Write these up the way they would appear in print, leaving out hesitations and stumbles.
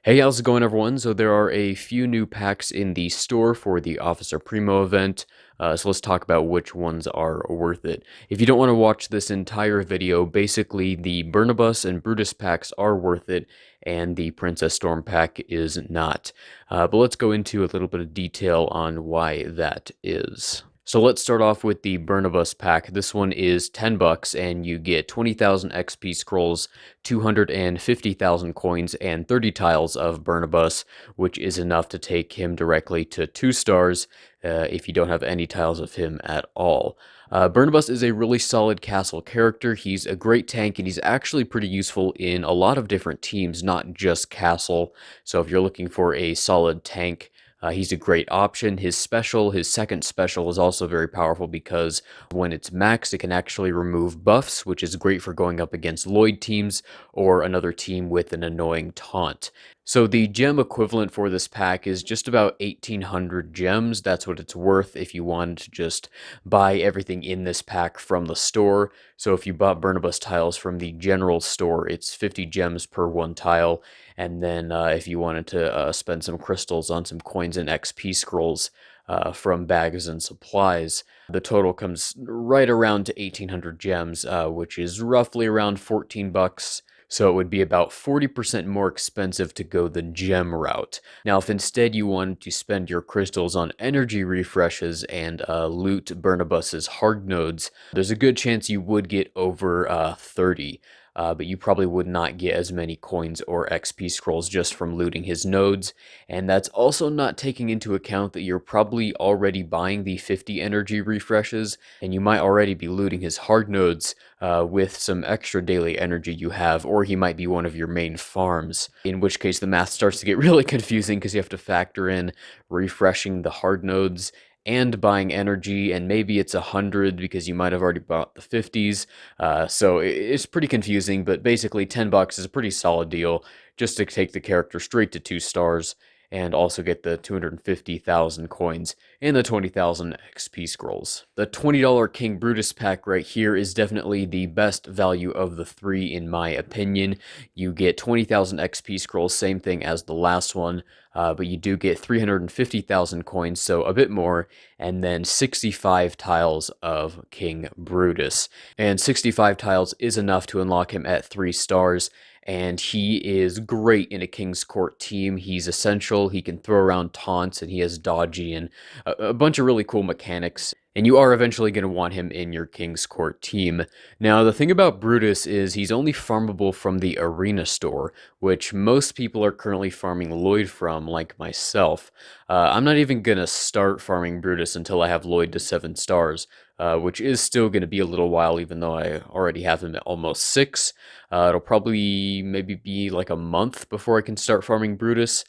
Hey, how's it going, everyone? So there are a few new packs in the store for the Officer Primo event, so let's talk about which ones are worth it. If you don't want to watch this entire video, basically the Burnibus and Brutus packs are worth it, and the Princess Storm pack is not. But let's go into a little bit of detail on why that is. So let's start off with the Burnibus pack. This one is 10 bucks and you get 20,000 XP scrolls, 250,000 coins, and 30 tiles of Burnibus, which is enough to take him directly to 2 stars if you don't have any tiles of him at all. Burnibus is a really solid castle character. He's a great tank, and he's actually pretty useful in a lot of different teams, not just castle. So if you're looking for a solid tank, he's a great option. His second special, is also very powerful because when it's maxed, it can actually remove buffs, which is great for going up against Lloyd teams or another team with an annoying taunt. So the gem equivalent for this pack is just about 1,800 gems. That's what it's worth if you wanted to just buy everything in this pack from the store. So if you bought Burnibus tiles from the general store, it's 50 gems per one tile. And then if you wanted to spend some crystals on some coins and XP scrolls from bags and supplies, the total comes right around to 1,800 gems, which is roughly around 14 bucks. So it would be about 40% more expensive to go the gem route. Now, if instead you wanted to spend your crystals on energy refreshes and loot Burnibus's hard nodes, there's a good chance you would get over 30. But you probably would not get as many coins or XP scrolls just from looting his nodes, and that's also not taking into account that you're probably already buying the 50 energy refreshes, and you might already be looting his hard nodes with some extra daily energy you have, or he might be one of your main farms, in which case the math starts to get really confusing because you have to factor in refreshing the hard nodes and buying energy, and maybe it's 100 because you might have already bought the 50s. So it's pretty confusing, but basically 10 bucks is a pretty solid deal just to take the character straight to 2 stars and also get the 250,000 coins and the 20,000 XP scrolls. The $20 King Brutus pack right here is definitely the best value of the three in my opinion. You get 20,000 XP scrolls, same thing as the last one, but you do get 350,000 coins, so a bit more, and then 65 tiles of King Brutus. And 65 tiles is enough to unlock him at 3 stars, and he is great in a King's Court team. He's essential, he can throw around taunts, and he has dodgy and a bunch of really cool mechanics. And you are eventually going to want him in your King's Court team. Now, the thing about Brutus is he's only farmable from the Arena store, which most people are currently farming Lloyd from, like myself. I'm not even going to start farming Brutus until I have Lloyd to 7 stars, which is still going to be a little while, even though I already have him at almost 6. It'll probably maybe be like a month before I can start farming Brutus.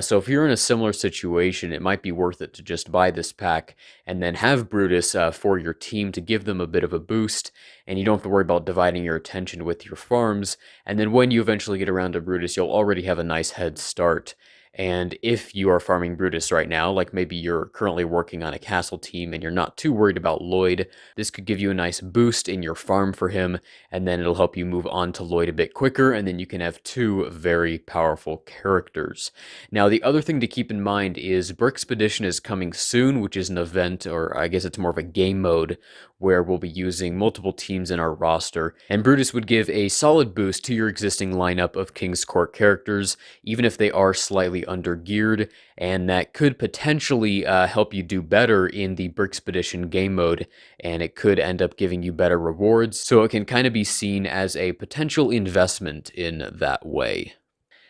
So if you're in a similar situation, it might be worth it to just buy this pack and then have Brutus for your team to give them a bit of a boost, and you don't have to worry about dividing your attention with your farms, and then when you eventually get around to Brutus, you'll already have a nice head start. And if you are farming Brutus right now, like maybe you're currently working on a castle team and you're not too worried about Lloyd, this could give you a nice boost in your farm for him, and then it'll help you move on to Lloyd a bit quicker, and then you can have 2 very powerful characters. Now, the other thing to keep in mind is Brickspedition is coming soon, which is an event, or I guess it's more of a game mode, where we'll be using multiple teams in our roster, and Brutus would give a solid boost to your existing lineup of King's Court characters, even if they are slightly under-geared, and that could potentially help you do better in the Brickspedition game mode, and it could end up giving you better rewards, so it can kind of be seen as a potential investment in that way.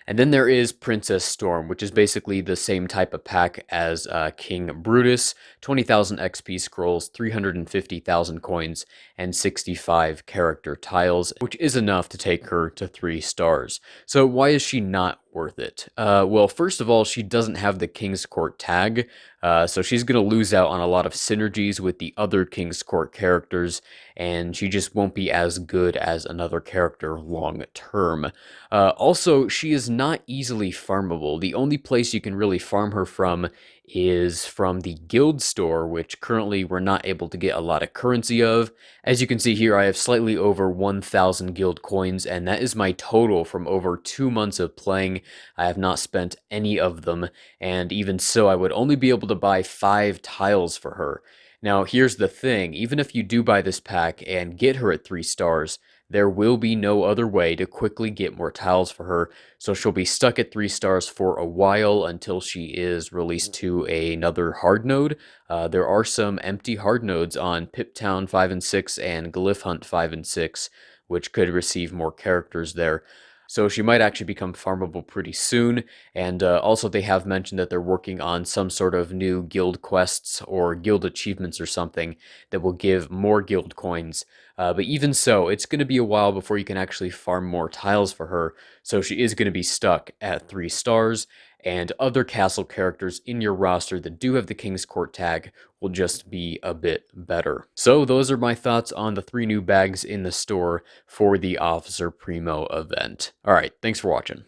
And then there is Princess Storm, which is basically the same type of pack as King Brutus, 20,000 XP scrolls, 350,000 coins, and 65 character tiles, which is enough to take her to 3 stars. So why is she not worth it? Well, first of all, she doesn't have the King's Court tag, so she's going to lose out on a lot of synergies with the other King's Court characters, and she just won't be as good as another character long term. Also, she is not easily farmable. The only place you can really farm her from is from the guild store, which currently we're not able to get a lot of currency of. As you can see here, I have slightly over 1,000 guild coins, and that is my total from over 2 months of playing, I have not spent any of them, and even so, I would only be able to buy 5 tiles for her. Now, here's the thing, even if you do buy this pack and get her at 3 stars, there will be no other way to quickly get more tiles for her, so she'll be stuck at 3 stars for a while until she is released to another hard node. There are some empty hard nodes on Pip Town 5 and 6 and Glyph Hunt 5 and 6, which could receive more characters there. So she might actually become farmable pretty soon, and also they have mentioned that they're working on some sort of new guild quests or guild achievements or something that will give more guild coins. But even so, it's going to be a while before you can actually farm more tiles for her, so she is going to be stuck at 3 stars, and other castle characters in your roster that do have the King's Court tag will just be a bit better. So those are my thoughts on the 3 new bags in the store for the Officer Primo event. Alright, thanks for watching.